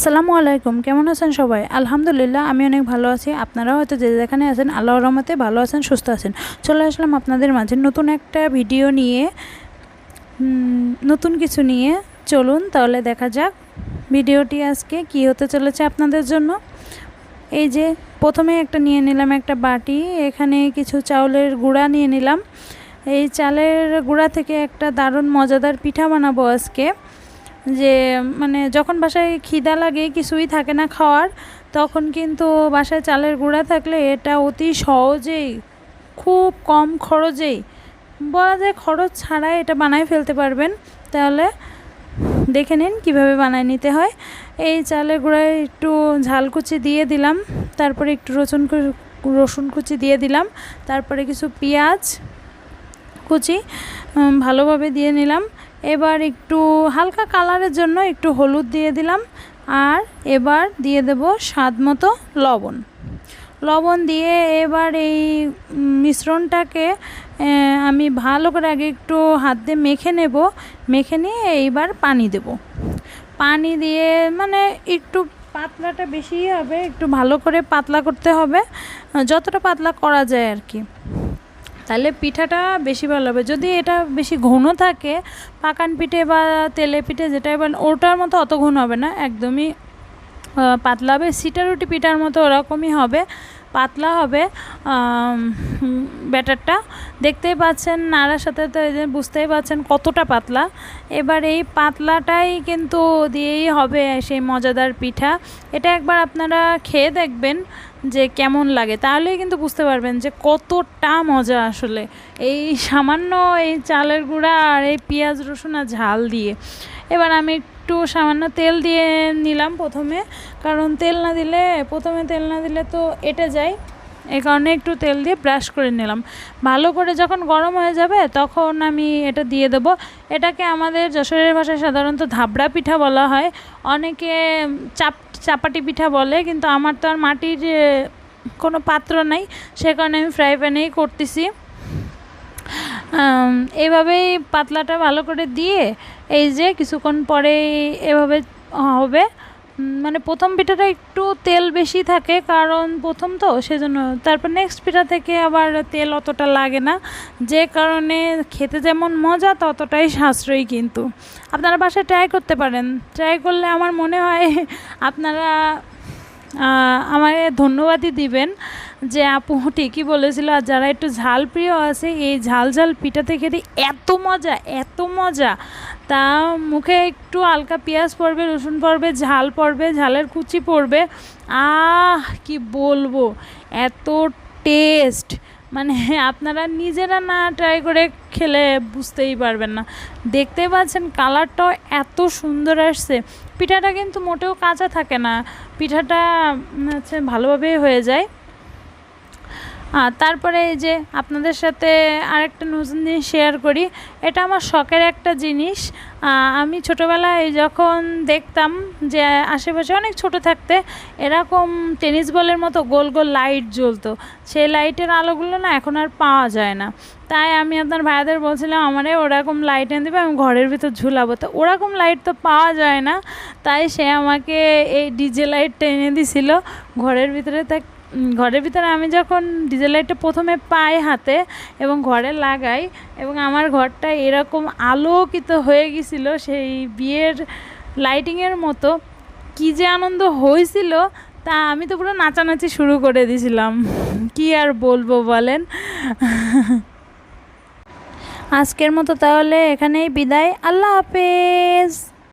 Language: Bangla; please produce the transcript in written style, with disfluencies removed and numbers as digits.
আসসালামু আলাইকুম, কেমন আছেন সবাই? আলহামদুলিল্লাহ আমি অনেক ভালো আছি। আপনারাও হয়তো যে যেখানে আছেন আল্লাহর রহমতে ভালো আছেন, সুস্থ আছেন। চলে আসলাম আপনাদের মাঝে নতুন একটা ভিডিও নিয়ে, নতুন কিছু নিয়ে। চলুন তাহলে দেখা যাক ভিডিওটি আজকে কি হতে চলেছে আপনাদের জন্য। এই যে প্রথমে একটা নিয়ে নিলাম একটা বাটি, এখানে কিছু চাউলের গুঁড়া নিয়ে নিলাম। এই চালের গুঁড়া থেকে একটা দারুণ মজাদার পিঠা বানাবো আজকে। যে মানে যখন বাসায় খিদা লাগে, কিছুই থাকে না খাওয়ার, তখন কিন্তু বাসায় চালের গুঁড়া থাকলে এটা অতি সহজেই, খুব কম খরচেই, বলা যায় খরচ ছাড়াই এটা বানায় ফেলতে পারবেন। তাহলে দেখে নিন কীভাবে বানায় নিতে হয়। এই চালের গুঁড়ায় একটু ঝাল কুচি দিয়ে দিলাম, তারপরে একটু রসুন কুচি দিয়ে দিলাম, তারপরে কিছু পেঁয়াজ কুচি ভালোভাবে দিয়ে নিলাম। এবার একটু হালকা কালারের জন্য একটু হলুদ দিয়ে দিলাম, আর এবার দিয়ে দেব স্বাদ মতো লবণ দিয়ে এবার এই মিশ্রণটাকে আমি ভালো করে আগে একটু হাত দিয়ে মেখে নিয়ে এইবার পানি দেব। পানি দিয়ে মানে একটু পাতলাটা বেশিই হবে, একটু ভালো করে পাতলা করতে হবে, যতটা পাতলা করা যায় আর কি, তাহলে পিঠাটা বেশি ভালো হবে। যদি এটা বেশি ঘন থাকে, পাকান পিঠে বা তেলে পিঠে যেটাই বলেন, ওটার মতো অত ঘন হবে না, একদমই পাতলা হবে। সিটা রুটি পিঠার মতো ওরকমই হবে, পাতলা হবে ব্যাটারটা। দেখতেই পাচ্ছেন নাড়ার সাথে তো বুঝতেই পাচ্ছেন কতটা পাতলা। এবার এই পাতলাটাই কিন্তু দিয়েই হবে সেই মজাদার পিঠা। এটা একবার আপনারা খেয়ে দেখবেন যে কেমন লাগে, তাহলেই কিন্তু বুঝতে পারবেন যে কতটা মজা আসলে এই সামান্য এই চালের গুঁড়া আর এই পেঁয়াজ রসুন আর ঝাল দিয়ে। এবার আমি একটু সামান্য তেল দিয়ে নিলাম প্রথমে, কারণ প্রথমে তেল না দিলে তো এঁটে যায়, এই কারণে একটু তেল দিয়ে ব্রাশ করে নিলাম। ভালো করে যখন গরম হয়ে যাবে তখন আমি এটা দিয়ে দেব। এটাকে আমাদের যশোরের ভাষায় সাধারণত ধাবড়া পিঠা বলা হয়, অনেকে চাপাটি পিঠা বলে, কিন্তু আমার তো আর মাটির কোনো পাত্র নাই, সে কারণে আমি ফ্রাই প্যানেই করতেছি। এইভাবেই পাতলাটা ভালো করে দিয়ে এই যে কিছুক্ষণ পরে এভাবে হবে। মানে প্রথম পিঠাটা একটু তেল বেশি থাকে, কারণ প্রথম তো সেজন্য। তারপর নেক্সট পিঠা থেকে আবার তেল অতটা লাগে না, যে কারণে খেতে যেমন মজা ততটাই সাশ্রয়ী। কিন্তু আপনারা বাসায় ট্রাই করতে পারেন, ট্রাই করলে আমার মনে হয় আপনারা আমাকে ধন্যবাদই দিবেন যে আপু ঠিকই বলেছিল। আর যারা একটু ঝাল প্রিয় আছে, এই ঝাল পিঠাতে খেতে এত মজা, তা মুখে একটু হালকা পেঁয়াজ পড়বে, রসুন পড়বে, ঝাল পড়বে, ঝালের কুচি পড়বে, কি বলবো, এত টেস্ট, মানে আপনারা নিজেরা না ট্রাই করে খেলে বুঝতেই পারবেন না। দেখতেই পাচ্ছেন কালারটাও এত সুন্দর আসছে। পিঠাটা কিন্তু মোটেও কাঁচা থাকে না, পিঠাটা হচ্ছে ভালোভাবেই হয়ে যায়। তারপরে এই যে আপনাদের সাথে আরেকটা নতুন জিনিস শেয়ার করি। এটা আমার শখের একটা জিনিস। আমি ছোটোবেলায় যখন দেখতাম যে আশেপাশে অনেক ছোট থাকতে এরকম টেনিস বলের মতো গোল গোল লাইট জ্বলতো, সেই লাইটের আলোগুলো না এখন আর পাওয়া যায় না। তাই আমি আপনার ভাইয়াদের বলছিলাম আমারে ওরকম লাইট এনে দেবে, আমি ঘরের ভিতর ঝুলাবো। তো ওরকম লাইট তো পাওয়া যায় না, তাই সে আমাকে এই ডিজে লাইটটা এনে দিছিল ঘরের ভিতরে। ঘরের ভিতরে আমি যখন ডিজে লাইটটা প্রথমে পাই হাতে এবং ঘরে লাগাই, এবং আমার ঘরটা এরকম আলোকিত হয়ে গেছিল সেই বিয়ের লাইটিংয়ের মতো, কী যে আনন্দ হয়েছিল, তা আমি তো পুরো নাচানাচি শুরু করে দিয়েছিলাম, কি আর বলবো বলেন। আজকের মতো তাহলে এখানেই বিদায়, আল্লাহ হাফেজ।